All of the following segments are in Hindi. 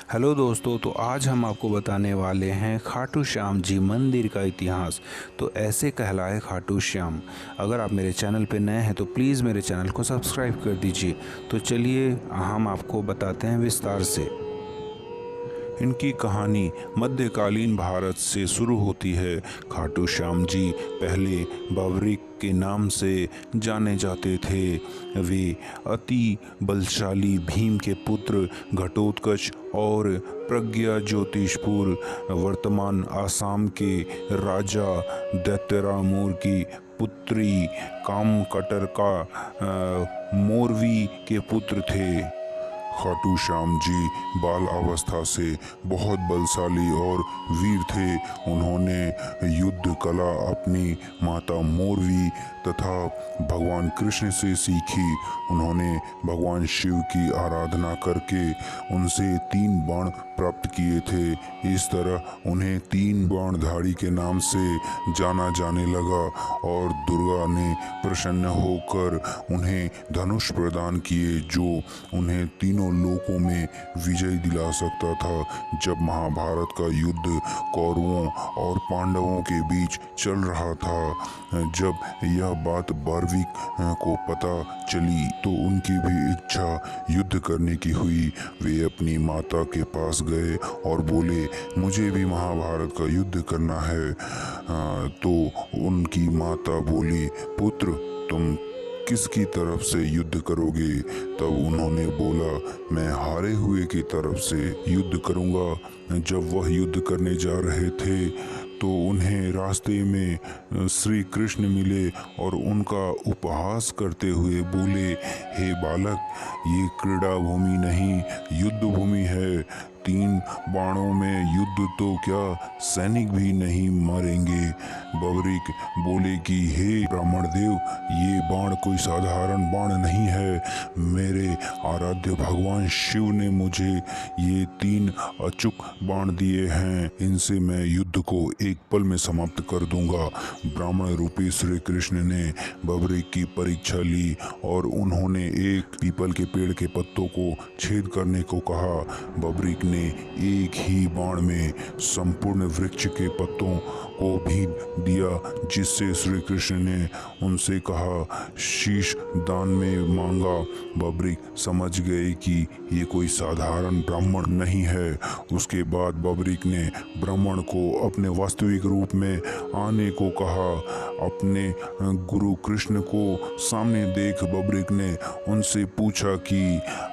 हेलो दोस्तों, तो आज हम आपको बताने वाले हैं खाटू श्याम जी मंदिर का इतिहास। तो ऐसे कहलाए खाटू श्याम। अगर आप मेरे चैनल पर नए हैं तो प्लीज़ मेरे चैनल को सब्सक्राइब कर दीजिए। तो चलिए हम आपको बताते हैं विस्तार से। इनकी कहानी मध्यकालीन भारत से शुरू होती है। खाटू श्याम जी पहले बावरिक के नाम से जाने जाते थे। वे अति बलशाली भीम के पुत्र घटोत्कच और प्रज्ञा ज्योतिषपुर वर्तमान आसाम के राजा दैत्यरामोर की पुत्री कामकटर का मोरवी के पुत्र थे। खाटू श्याम जी बाल अवस्था से बहुत बलशाली और वीर थे। उन्होंने युद्ध कला अपनी माता मोरवी तथा भगवान कृष्ण से सीखी। उन्होंने भगवान शिव की आराधना करके उनसे 3 बाण प्राप्त किए थे। इस तरह उन्हें 3 बाणधारी के नाम से जाना जाने लगा और दुर्गा ने प्रसन्न होकर उन्हें धनुष प्रदान किए, जो उन्हें तीनों लोकों में विजय दिला सकता था। जब महाभारत का युद्ध कौरवों और पांडवों के बीच चल रहा था, जब यह बात बार्विक को पता चली तो उनकी भी इच्छा युद्ध करने की हुई। वे अपनी माता के पास गए और बोले, मुझे भी महाभारत का युद्ध करना है। तो उनकी माता बोली, पुत्र तुम किसकी तरफ से युद्ध करोगे? तब उन्होंने बोला, मैं हारे हुए की तरफ से युद्ध करूंगा। जब वह युद्ध करने जा रहे थे तो उन्हें रास्ते में श्री कृष्ण मिले और उनका उपहास करते हुए बोले, हे बालक, ये क्रीड़ा भूमि नहीं युद्ध भूमि है। 3 बाणों में युद्ध तो क्या सैनिक भी नहीं मारेंगे। बावरिक बोले कि हे ब्राह्मण देव, ये बाण कोई साधारण बाण नहीं है। मेरे आराध्य भगवान शिव ने मुझे ये 3 अचूक बाण दिए हैं। इनसे मैं युद्ध को एक पल में समाप्त कर दूंगा। ब्राह्मण रूपी श्री कृष्ण ने बावरिक की परीक्षा ली और उन्होंने एक पीपल के पेड़ के पत्तों को छेद करने को कहा। बावरिक ने एक ही बाण में संपूर्ण वृक्ष के पत्तों को भीग दिया, जिससे श्री कृष्ण ने उनसे कहा, शीश दान में मांगा। बावरिक समझ गए कि ये कोई साधारण ब्राह्मण नहीं है। उसके बाद बावरिक ने ब्राह्मण को अपने वास्तविक रूप में आने को कहा। अपने गुरु कृष्ण को सामने देख बावरिक ने उनसे पूछा कि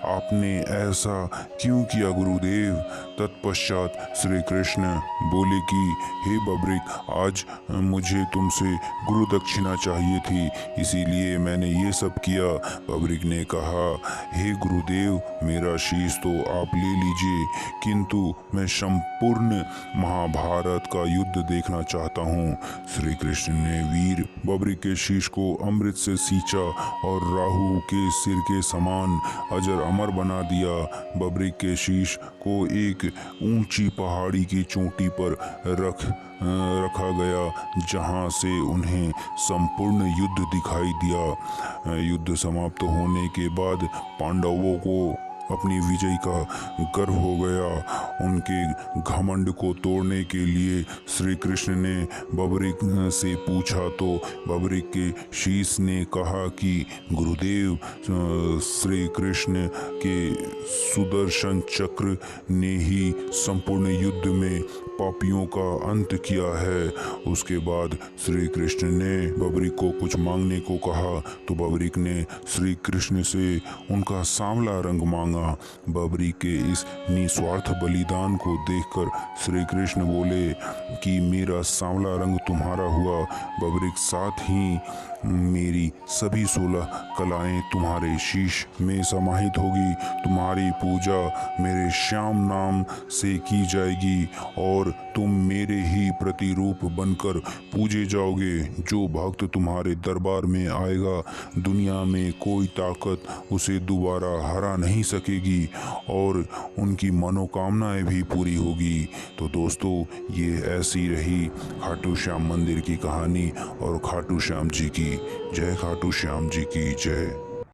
आपने ऐसा क्यों किया गुरुदेव? तत्पश्चात श्री कृष्ण बोले कि हे बावरिक, आज मुझे तुमसे गुरु दक्षिणा चाहिए थी, इसीलिए मैंने ये सब किया। बावरिक ने कहा, हे गुरुदेव, मेरा शीश तो आप ले लीजिए, किंतु मैं संपूर्ण महाभारत का युद्ध देखना चाहता हूँ। श्री कृष्ण ने वीर बावरिक के शीश को अमृत से सींचा और राहु के सिर के समान अजर अमर बना दिया। बावरिक के शीश को एक ऊंची पहाड़ी की चोटी पर रखा गया, जहां से उन्हें संपूर्ण युद्ध दिखाई दिया। युद्ध समाप्त होने के बाद पांडवों को अपनी विजय का गर्व हो गया। उनके घमंड को तोड़ने के लिए श्री कृष्ण ने बावरिक से पूछा तो बावरिक के शीश ने कहा कि गुरुदेव, श्री कृष्ण के सुदर्शन चक्र ने ही संपूर्ण युद्ध में पापियों का अंत किया है। उसके बाद श्री कृष्ण ने बावरिक को कुछ मांगने को कहा तो बावरिक ने श्री कृष्ण से उनका सांवला रंग मांगा। बावरिक के इस निस्वार्थ बलिदान को देखकर श्री कृष्ण बोले कि मेरा सांवला रंग तुम्हारा हुआ। बावरिक, साथ ही मेरी सभी 16 कलाएं तुम्हारे शीश में समाहित होगी। तुम्हारी पूजा मेरे श्याम नाम से की जाएगी और तुम मेरे ही प्रतिरूप बनकर पूजे जाओगे। जो भक्त तुम्हारे दरबार में आएगा, दुनिया में कोई ताकत उसे दोबारा हरा नहीं सकेगी और उनकी मनोकामनाएं भी पूरी होगी। तो दोस्तों, ये ऐसी रही खाटू श्याम मंदिर की कहानी और खाटू श्याम जी की जय। खाटू श्याम जी की जय।